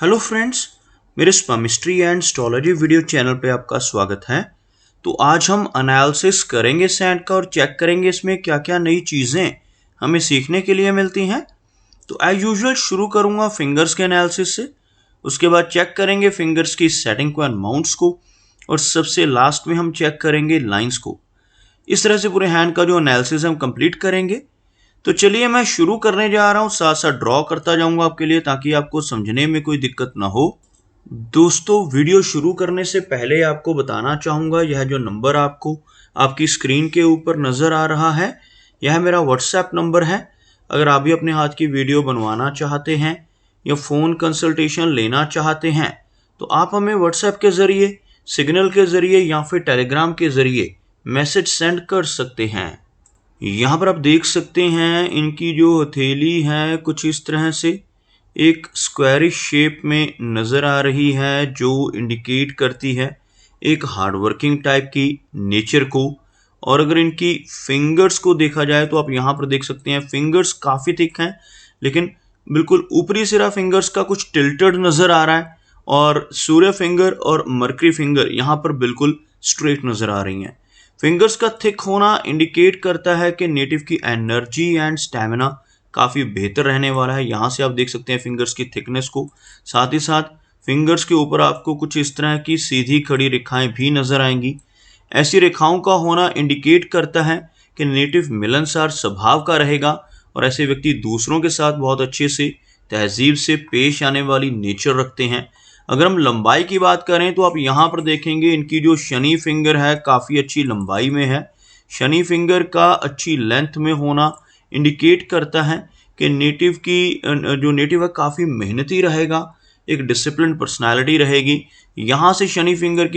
Hello friends, मेरे स्पामिस्ट्री and astrology video channel पे आपका स्वागत है। तो आज हम एनालिसिस करेंगे सैंड का और चेक करेंगे इसमें क्या क्या नई चीज़ें हमें सीखने के लिए मिलती हैं। तो एज यूजुअल शुरू करूंगा फिंगर्स के एनालिसिस से, उसके बाद चेक करेंगे फिंगर्स की सेटिंग को एंड माउंट्स को, और सबसे लास्ट में हम चेक करेंगे लाइंस को। इस तरह से पूरे हैंड का जो एनालिसिस हम कंप्लीट करेंगे। तो चलिए मैं शुरू करने जा रहा हूँ, साथ साथ ड्रॉ करता जाऊंगा आपके लिए ताकि आपको समझने में कोई दिक्कत ना हो। दोस्तों, वीडियो शुरू करने से पहले आपको बताना चाहूँगा, यह जो नंबर आपको आपकी स्क्रीन के ऊपर नज़र आ रहा है, यह मेरा व्हाट्सएप नंबर है। अगर आप भी अपने हाथ की वीडियो बनवाना चाहते हैं या फ़ोन कंसल्टेशन लेना चाहते हैं तो आप हमें व्हाट्सएप के ज़रिए, सिग्नल के ज़रिए या फिर टेलीग्राम के ज़रिए मैसेज सेंड कर सकते हैं। यहाँ पर आप देख सकते हैं इनकी जो हथेली है कुछ इस तरह से एक स्क्वायरिश शेप में नज़र आ रही है, जो इंडिकेट करती है एक हार्डवर्किंग टाइप की नेचर को। और अगर इनकी फिंगर्स को देखा जाए तो आप यहाँ पर देख सकते हैं फिंगर्स काफ़ी थिक हैं, लेकिन बिल्कुल ऊपरी सिरा फिंगर्स का कुछ टिल्टेड नज़र आ रहा है, और सूर्य फिंगर और मरकरी फिंगर यहाँ पर बिल्कुल स्ट्रेट नज़र आ रही हैं। फिंगर्स का थिक होना इंडिकेट करता है कि नेटिव की एनर्जी एंड स्टैमिना काफ़ी बेहतर रहने वाला है। यहाँ से आप देख सकते हैं फिंगर्स की थिकनेस को, साथ ही साथ फिंगर्स के ऊपर आपको कुछ इस तरह की सीधी खड़ी रेखाएं भी नजर आएंगी। ऐसी रेखाओं का होना इंडिकेट करता है कि नेटिव मिलनसार स्वभाव का रहेगा और ऐसे व्यक्ति दूसरों के साथ बहुत अच्छे से तहजीब से पेश आने वाली नेचर रखते हैं। अगर हम लंबाई की बात करें तो आप यहाँ पर देखेंगे इनकी जो शनि फिंगर है काफ़ी अच्छी लंबाई में है। शनि फिंगर का अच्छी लेंथ में होना इंडिकेट करता है कि नेटिव की जो नेटिव है काफ़ी मेहनती रहेगा, एक डिसिप्लिन पर्सनालिटी रहेगी। यहाँ से शनि फिंगर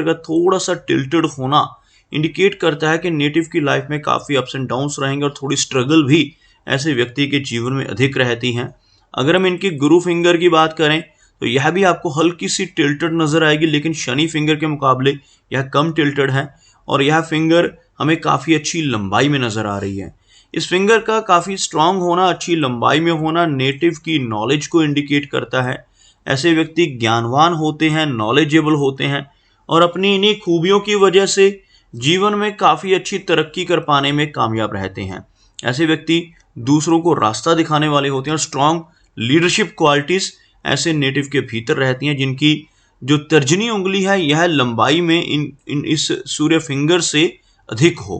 का थोड़ा सा टिल्टेड होना इंडिकेट करता है कि नेटिव की लाइफ में काफ़ी अप्स एंड डाउन्स रहेंगे और थोड़ी स्ट्रगल भी ऐसे व्यक्ति के जीवन में अधिक रहती हैं। अगर हम इनकी गुरु फिंगर की बात करें तो यह भी आपको हल्की सी टिल्टेड नज़र आएगी, लेकिन शनि फिंगर के मुकाबले यह कम टिल्टेड है और यह फिंगर हमें काफ़ी अच्छी लंबाई में नज़र आ रही है। इस फिंगर का काफ़ी स्ट्रांग होना, अच्छी लंबाई में होना नेटिव की नॉलेज को इंडिकेट करता है। ऐसे व्यक्ति ज्ञानवान होते हैं, नॉलेजेबल होते हैं और अपनी इन्हीं खूबियों की वजह से जीवन में काफ़ी अच्छी तरक्की कर पाने में कामयाब रहते हैं। ऐसे व्यक्ति दूसरों को रास्ता दिखाने वाले होते हैं और स्ट्रांग लीडरशिप क्वालिटीज़ ऐसे नेटिव के भीतर रहती हैं, जिनकी जो तर्जनी उंगली है यह लंबाई में इस सूर्य फिंगर से अधिक हो।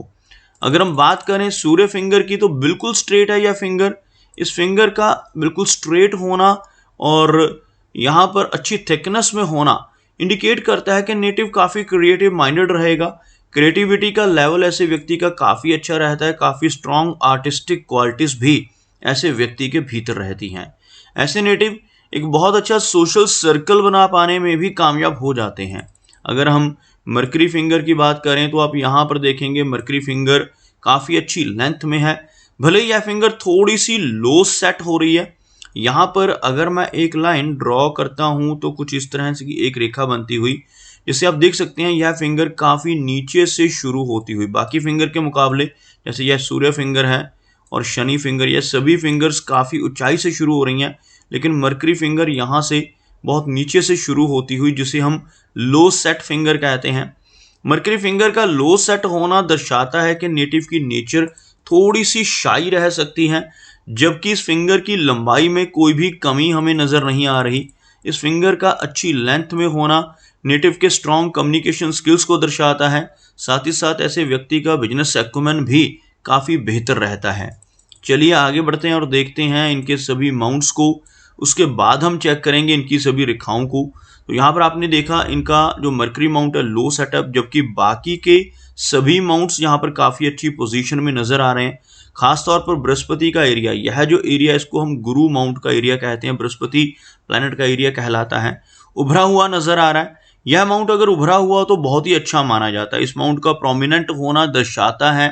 अगर हम बात करें सूर्य फिंगर की तो बिल्कुल स्ट्रेट है यह फिंगर। इस फिंगर का बिल्कुल स्ट्रेट होना और यहाँ पर अच्छी थिकनेस में होना इंडिकेट करता है कि नेटिव काफ़ी क्रिएटिव माइंडेड रहेगा। क्रिएटिविटी का लेवल ऐसे व्यक्ति का काफ़ी अच्छा रहता है, काफ़ी स्ट्रॉन्ग आर्टिस्टिक क्वालिटीज़ भी ऐसे व्यक्ति के भीतर रहती हैं। ऐसे नेटिव एक बहुत अच्छा सोशल सर्कल बना पाने में भी कामयाब हो जाते हैं। अगर हम मरकरी फिंगर की बात करें तो आप यहाँ पर देखेंगे मरकरी फिंगर काफ़ी अच्छी लेंथ में है, भले ही यह फिंगर थोड़ी सी लो सेट हो रही है। यहाँ पर अगर मैं एक लाइन ड्रॉ करता हूँ तो कुछ इस तरह से एक रेखा बनती हुई, जिससे आप देख सकते हैं यह फिंगर काफ़ी नीचे से शुरू होती हुई, बाकी फिंगर के मुकाबले जैसे यह सूर्य फिंगर है और शनि फिंगर, यह सभी फिंगर्स काफ़ी ऊंचाई से शुरू हो रही हैं, लेकिन मरकरी फिंगर यहाँ से बहुत नीचे से शुरू होती हुई, जिसे हम लो सेट फिंगर कहते हैं। मरकरी फिंगर का लो सेट होना दर्शाता है कि नेटिव की नेचर थोड़ी सी शाई रह सकती है, जबकि इस फिंगर की लंबाई में कोई भी कमी हमें नज़र नहीं आ रही। इस फिंगर का अच्छी लेंथ में होना नेटिव के स्ट्रॉन्ग कम्युनिकेशन स्किल्स को दर्शाता है। साथ ही साथ ऐसे व्यक्ति का बिजनेस एक्यूमेन भी काफ़ी बेहतर रहता है। चलिए आगे बढ़ते हैं और देखते हैं इनके सभी माउंट्स को, उसके बाद हम चेक करेंगे इनकी सभी रेखाओं को। तो यहाँ पर आपने देखा इनका जो मरकरी माउंट है लो सेटअप, जबकि बाकी के सभी माउंट्स यहाँ पर काफ़ी अच्छी पोजीशन में नज़र आ रहे हैं। खासतौर पर बृहस्पति का एरिया, यह जो एरिया इसको हम गुरु माउंट का एरिया कहते हैं, बृहस्पति प्लैनेट का एरिया कहलाता है, उभरा हुआ नज़र आ रहा है। यह माउंट अगर उभरा हुआ तो बहुत ही अच्छा माना जाता है। इस माउंट का प्रोमिनेंट होना दर्शाता है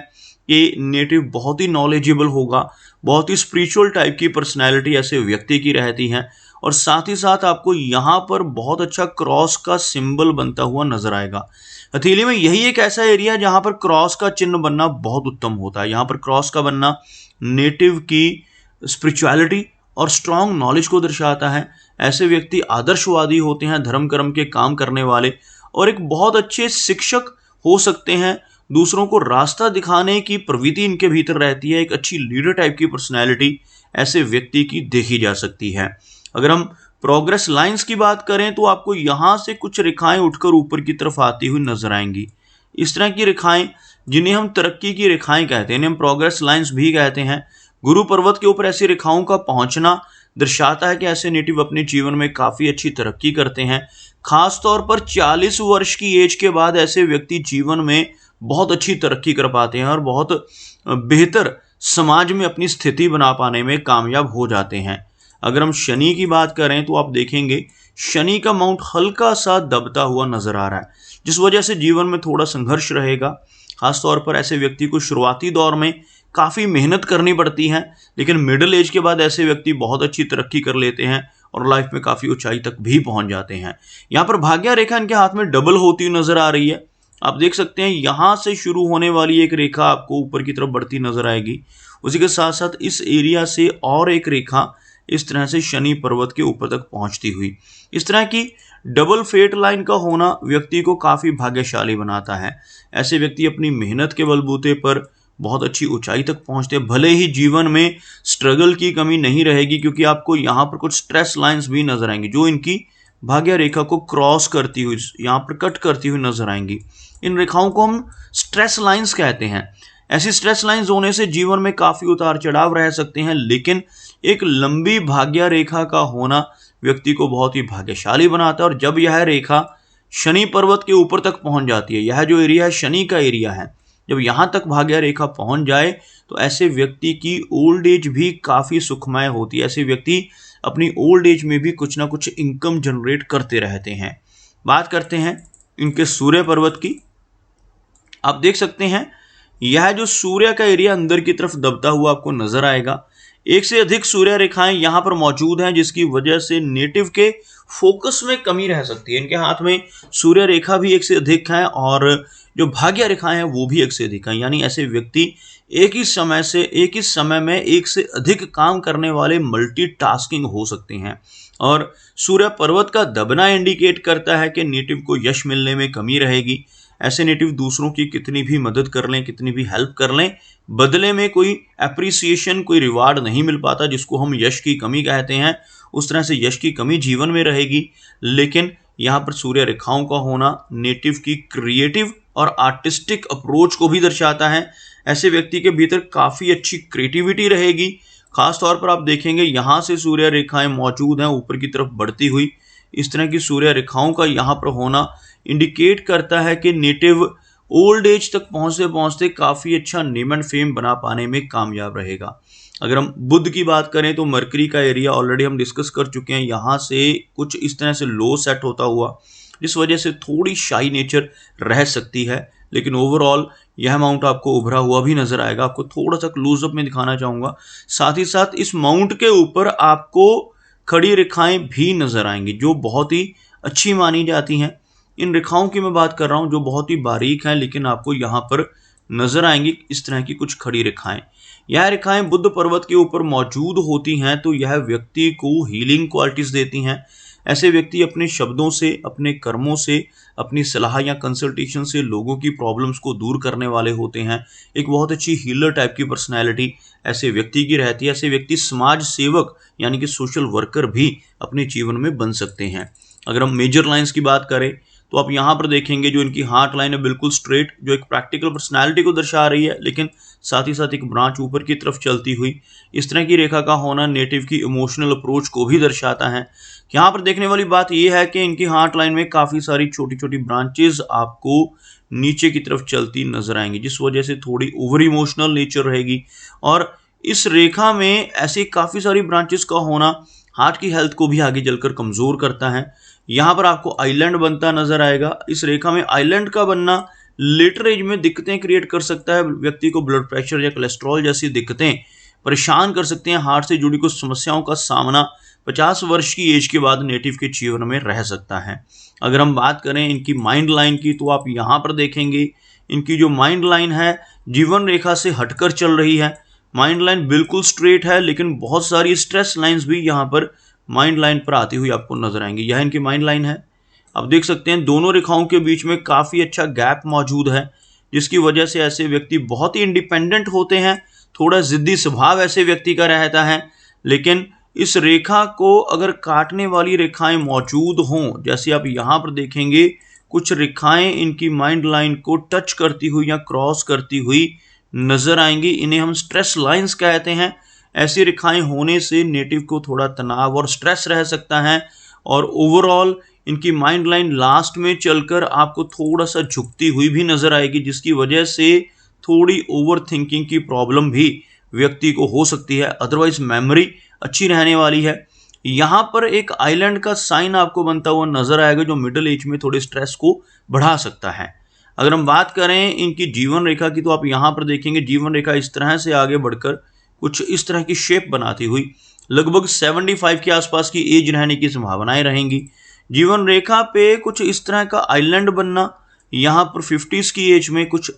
कि नेटिव बहुत ही नॉलेजेबल होगा, बहुत ही स्पिरिचुअल टाइप की पर्सनैलिटी ऐसे व्यक्ति की रहती है। और साथ ही साथ आपको यहाँ पर बहुत अच्छा क्रॉस का सिंबल बनता हुआ नजर आएगा। हथेली में यही एक ऐसा एरिया है जहाँ पर क्रॉस का चिन्ह बनना बहुत उत्तम होता है। यहाँ पर क्रॉस का बनना नेटिव की स्पिरिचुअलिटी और स्ट्रांग नॉलेज को दर्शाता है। ऐसे व्यक्ति आदर्शवादी होते हैं, धर्म कर्म के काम करने वाले, और एक बहुत अच्छे शिक्षक हो सकते हैं। दूसरों को रास्ता दिखाने की प्रवृत्ति इनके भीतर रहती है। एक अच्छी लीडर टाइप की पर्सनैलिटी ऐसे व्यक्ति की देखी जा सकती है। अगर हम प्रोग्रेस लाइंस की बात करें तो आपको यहाँ से कुछ रेखाएं उठकर ऊपर की तरफ आती हुई नजर आएंगी। इस तरह की रेखाएं, जिन्हें हम तरक्की की रेखाएं कहते हैं, इन्हें हम प्रोग्रेस लाइंस भी कहते हैं। गुरु पर्वत के ऊपर ऐसी रेखाओं का पहुंचना दर्शाता है कि ऐसे नेटिव अपने जीवन में काफी अच्छी तरक्की करते हैं। खासतौर पर 40 वर्ष की एज के बाद ऐसे व्यक्ति जीवन में बहुत अच्छी तरक्की कर पाते हैं और बहुत बेहतर समाज में अपनी स्थिति बना पाने में कामयाब हो जाते हैं। अगर हम शनि की बात करें तो आप देखेंगे शनि का माउंट हल्का सा दबता हुआ नजर आ रहा है, जिस वजह से जीवन में थोड़ा संघर्ष रहेगा। खासतौर पर ऐसे व्यक्ति को शुरुआती दौर में काफ़ी मेहनत करनी पड़ती है, लेकिन मिडिल एज के बाद ऐसे व्यक्ति बहुत अच्छी तरक्की कर लेते हैं और लाइफ में काफ़ी ऊंचाई तक भी पहुंच जाते हैं। यहाँ पर भाग्य रेखा इनके हाथ में डबल होती हुई नजर आ रही है। आप देख सकते हैं यहाँ से शुरू होने वाली एक रेखा आपको ऊपर की तरफ बढ़ती नजर आएगी। उसी के साथ साथ इस एरिया से और एक रेखा इस तरह से शनि पर्वत के ऊपर तक पहुंचती हुई। इस तरह की डबल फेट लाइन का होना व्यक्ति को काफ़ी भाग्यशाली बनाता है। ऐसे व्यक्ति अपनी मेहनत के बलबूते पर बहुत अच्छी ऊंचाई तक पहुंचते हैं। भले ही जीवन में स्ट्रगल की कमी नहीं रहेगी, क्योंकि आपको यहाँ पर कुछ स्ट्रेस लाइंस भी नजर आएंगी जो इनकी भाग्य रेखा को क्रॉस करती हुई, यहाँ पर कट करती हुई नजर आएंगी। इन रेखाओं को हम स्ट्रेस लाइंस कहते हैं। ऐसी स्ट्रेस लाइंस होने से जीवन में काफ़ी उतार चढ़ाव रह सकते हैं, लेकिन एक लंबी भाग्य रेखा का होना व्यक्ति को बहुत ही भाग्यशाली बनाता है। और जब यह रेखा शनि पर्वत के ऊपर तक पहुंच जाती है, यह जो एरिया है शनि का एरिया है, जब यहाँ तक भाग्य रेखा पहुंच जाए तो ऐसे व्यक्ति की ओल्ड एज भी काफ़ी सुखमय होती है। ऐसे व्यक्ति अपनी ओल्ड एज में भी कुछ ना कुछ इनकम जनरेट करते रहते हैं। बात करते हैं इनके सूर्य पर्वत की। आप देख सकते हैं यह जो सूर्य का एरिया अंदर की तरफ दबता हुआ आपको नजर आएगा। एक से अधिक सूर्य रेखाएं यहाँ पर मौजूद हैं, जिसकी वजह से नेटिव के फोकस में कमी रह सकती है। इनके हाथ में सूर्य रेखा भी एक से अधिक है और जो भाग्य रेखाएं हैं वो भी एक से अधिक हैं। यानी ऐसे व्यक्ति एक ही समय में एक से अधिक काम करने वाले मल्टीटास्किंग हो सकते हैं। और सूर्य पर्वत का दबना इंडिकेट करता है कि नेटिव को यश मिलने में कमी रहेगी। ऐसे नेटिव दूसरों की कितनी भी मदद कर लें, कितनी भी हेल्प कर लें, बदले में कोई एप्रिसिएशन, कोई रिवार्ड नहीं मिल पाता, जिसको हम यश की कमी कहते हैं। उस तरह से यश की कमी जीवन में रहेगी। लेकिन यहाँ पर सूर्य रेखाओं का होना नेटिव की क्रिएटिव और आर्टिस्टिक अप्रोच को भी दर्शाता है। ऐसे व्यक्ति के भीतर काफ़ी अच्छी क्रिएटिविटी रहेगी। खास तौर पर आप देखेंगे यहाँ से सूर्य रेखाएं मौजूद हैं ऊपर की तरफ बढ़ती हुई। इस तरह की सूर्य रेखाओं का यहाँ पर होना इंडिकेट करता है कि नेटिव ओल्ड एज तक पहुँचते पहुँचते काफ़ी अच्छा नेम एंड फेम बना पाने में कामयाब रहेगा। अगर हम बुध की बात करें तो मरकरी का एरिया ऑलरेडी हम डिस्कस कर चुके हैं। यहाँ से कुछ इस तरह से लो सेट होता हुआ, जिस वजह से थोड़ी शाई नेचर रह सकती है, लेकिन ओवरऑल यह माउंट आपको उभरा हुआ भी नजर आएगा। आपको थोड़ा सा क्लोजअप में दिखाना चाहूँगा। साथ ही साथ इस माउंट के ऊपर आपको खड़ी रेखाएं भी नजर आएंगी जो बहुत ही अच्छी मानी जाती हैं। इन रेखाओं की मैं बात कर रहा हूँ जो बहुत ही बारीक हैं, लेकिन आपको यहाँ पर नजर आएंगी इस तरह की कुछ खड़ी रेखाएं। यह रेखाएं बुध पर्वत के ऊपर मौजूद होती हैं तो यह व्यक्ति को हीलिंग क्वालिटीज देती हैं। ऐसे व्यक्ति अपने शब्दों से, अपने कर्मों से, अपनी सलाह या कंसल्टेशन से लोगों की प्रॉब्लम्स को दूर करने वाले होते हैं। एक बहुत अच्छी हीलर टाइप की पर्सनैलिटी ऐसे व्यक्ति की रहती है। ऐसे व्यक्ति समाज सेवक यानी कि सोशल वर्कर भी अपने जीवन में बन सकते हैं। अगर हम मेजर लाइंस की बात करें तो आप यहाँ पर देखेंगे जो इनकी हार्ट लाइन है बिल्कुल स्ट्रेट, जो एक प्रैक्टिकल पर्सनैलिटी को दर्शा रही है, लेकिन साथ ही साथ एक ब्रांच ऊपर की तरफ चलती हुई। इस तरह की रेखा का होना नेटिव की इमोशनल अप्रोच को भी दर्शाता है। यहाँ पर देखने वाली बात यह है कि इनकी हार्ट लाइन में काफ़ी सारी छोटी छोटी ब्रांचेज आपको नीचे की तरफ चलती नजर आएंगी, जिस वजह से थोड़ी ओवर इमोशनल नेचर रहेगी। और इस रेखा में ऐसी काफ़ी सारी ब्रांचेस का होना हार्ट की हेल्थ को भी आगे चलकर कमज़ोर करता है। यहाँ पर आपको आइलैंड बनता नजर आएगा। इस रेखा में आइलैंड का बनना लेटर एज में दिक्कतें क्रिएट कर सकता है। व्यक्ति को ब्लड प्रेशर या कोलेस्ट्रॉल जैसी दिक्कतें परेशान कर सकते हैं। हार्ट से जुड़ी कुछ समस्याओं का सामना 50 वर्ष की एज के बाद नेटिव के जीवन में रह सकता है। अगर हम बात करें इनकी माइंड लाइन की तो आप यहाँ पर देखेंगे इनकी जो माइंड लाइन है जीवन रेखा से हटकर चल रही है। माइंड लाइन बिल्कुल स्ट्रेट है, लेकिन बहुत सारी स्ट्रेस लाइंस भी यहाँ पर माइंड लाइन पर आती हुई आपको नजर आएंगी। यह इनकी माइंड लाइन है। आप देख सकते हैं दोनों रेखाओं के बीच में काफी अच्छा गैप मौजूद है, जिसकी वजह से ऐसे व्यक्ति बहुत ही इंडिपेंडेंट होते हैं। थोड़ा जिद्दी स्वभाव ऐसे व्यक्ति का रहता है, लेकिन इस रेखा को अगर काटने वाली रेखाएं मौजूद हों, जैसे आप यहाँ पर देखेंगे कुछ रेखाएं इनकी माइंड लाइन को टच करती हुई या क्रॉस करती हुई नजर आएंगी, इन्हें हम स्ट्रेस लाइंस कहते हैं। ऐसी रेखाएं होने से नेटिव को थोड़ा तनाव और स्ट्रेस रह सकता है, और ओवरऑल इनकी माइंड लाइन लास्ट में चलकर आपको थोड़ा सा झुकती हुई भी नजर आएगी, जिसकी वजह से थोड़ी ओवर थिंकिंग की प्रॉब्लम भी व्यक्ति को हो सकती है। अदरवाइज मेमोरी अच्छी रहने वाली है। यहाँ पर एक आइलैंड का साइन आपको बनता हुआ नजर आएगा, जो मिडिल एज में थोड़े स्ट्रेस को बढ़ा सकता है। अगर हम बात करें इनकी जीवन रेखा की, तो आप यहाँ पर देखेंगे जीवन रेखा इस तरह से आगे बढ़कर कुछ इस तरह की शेप बनाती हुई लगभग 75 के आसपास की एज रहने की संभावनाएं रहेंगी। जीवन रेखा पे कुछ इस तरह का आइलैंड बनना यहाँ पर 50s की एज में कुछ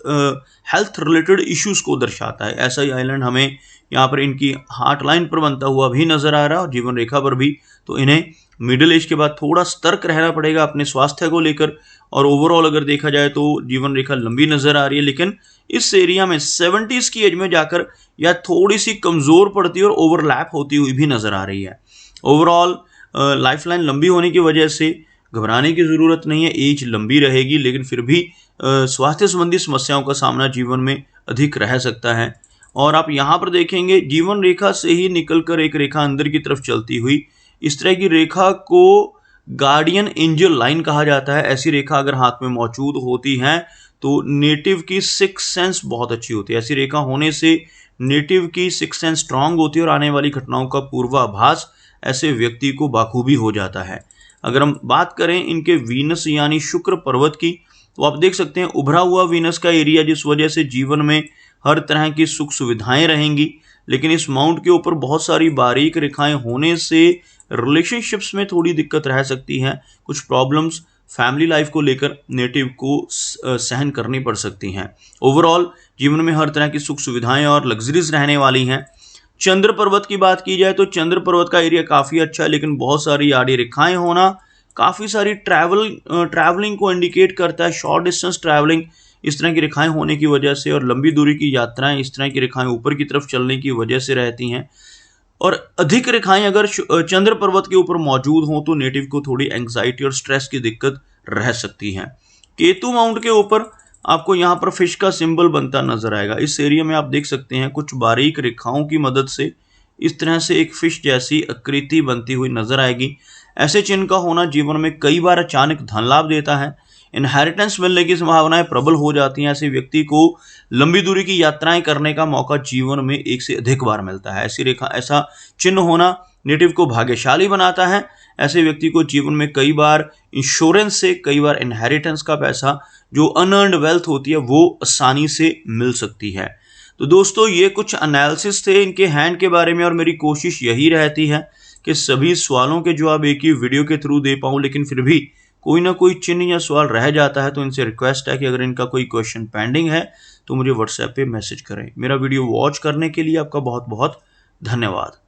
हेल्थ रिलेटेड इश्यूज को दर्शाता है। ऐसा ही आइलैंड हमें यहाँ पर इनकी हार्ट लाइन पर बनता हुआ भी नजर आ रहा है, और जीवन रेखा पर भी। तो इन्हें मिडिल एज के बाद थोड़ा सतर्क रहना पड़ेगा अपने स्वास्थ्य को लेकर। और ओवरऑल अगर देखा जाए तो जीवन रेखा लंबी नजर आ रही है, लेकिन इस एरिया में 70s की एज में जाकर या थोड़ी सी कमजोर पड़ती है और ओवरलैप होती हुई भी नजर आ रही है। ओवरऑल लाइफ लाइन लंबी होने की वजह से घबराने की जरूरत नहीं है। एज लंबी रहेगी, लेकिन फिर भी स्वास्थ्य संबंधी समस्याओं का सामना जीवन में अधिक रह सकता है। और आप यहाँ पर देखेंगे जीवन रेखा से ही निकलकर एक रेखा अंदर की तरफ चलती हुई, इस तरह की रेखा को गार्डियन एंजल लाइन कहा जाता है। ऐसी रेखा अगर हाथ में मौजूद होती है तो नेटिव की सिक्स सेंस बहुत अच्छी होती है। ऐसी रेखा होने से नेटिव की सिक्स सेंस स्ट्रांग होती है, और आने वाली घटनाओं का पूर्वाभास ऐसे व्यक्ति को बाखूबी हो जाता है। अगर हम बात करें इनके वीनस यानी शुक्र पर्वत की, तो आप देख सकते हैं उभरा हुआ वीनस का एरिया, जिस वजह से जीवन में हर तरह की सुख सुविधाएं रहेंगी। लेकिन इस माउंट के ऊपर बहुत सारी बारीक रेखाएं होने से रिलेशनशिप्स में थोड़ी दिक्कत रह सकती है। कुछ प्रॉब्लम्स फैमिली लाइफ को लेकर नेटिव को सहन करनी पड़ सकती हैं। ओवरऑल जीवन में हर तरह की सुख सुविधाएं और लग्जरीज रहने वाली हैं। चंद्र पर्वत की बात की जाए तो चंद्र पर्वत का एरिया काफ़ी अच्छा है, लेकिन बहुत सारी आड़ी रेखाएं होना काफ़ी सारी ट्रैवलिंग को इंडिकेट करता है। शॉर्ट डिस्टेंस ट्रैवलिंग इस तरह की रेखाएं होने की वजह से, और लंबी दूरी की यात्राएं इस तरह की रेखाएं ऊपर की तरफ चलने की वजह से रहती हैं। और अधिक रेखाएं अगर चंद्र पर्वत के ऊपर मौजूद हों तो नेटिव को थोड़ी एंग्जाइटी और स्ट्रेस की दिक्कत रह सकती है। केतु माउंट के ऊपर आपको यहाँ पर फिश का सिंबल बनता नजर आएगा। इस एरिया में आप देख सकते हैं कुछ बारीक रेखाओं की मदद से इस तरह से एक फिश जैसी आकृति बनती हुई नजर आएगी। ऐसे चिन्ह का होना जीवन में कई बार अचानक धन लाभ देता है। इनहेरिटेंस मिलने की संभावनाएं प्रबल हो जाती हैं। ऐसे व्यक्ति को लंबी दूरी की यात्राएं करने का मौका जीवन में एक से अधिक बार मिलता है। ऐसी रेखा ऐसा चिन्ह होना नेटिव को भाग्यशाली बनाता है। ऐसे व्यक्ति को जीवन में कई बार इंश्योरेंस से, कई बार इनहेरिटेंस का पैसा, जो अनअर्न्ड वेल्थ होती है, वो आसानी से मिल सकती है। तो दोस्तों ये कुछ एनालिसिस थे इनके हैंड के बारे में, और मेरी कोशिश यही रहती है कि सभी सवालों के जवाब एक ही वीडियो के थ्रू दे पाऊँ, लेकिन फिर भी कोई ना कोई चिन्ह या सवाल रह जाता है। तो इनसे रिक्वेस्ट है कि अगर इनका कोई क्वेश्चन पेंडिंग है तो मुझे व्हाट्सएप पे मैसेज करें। मेरा वीडियो वॉच करने के लिए आपका बहुत बहुत धन्यवाद।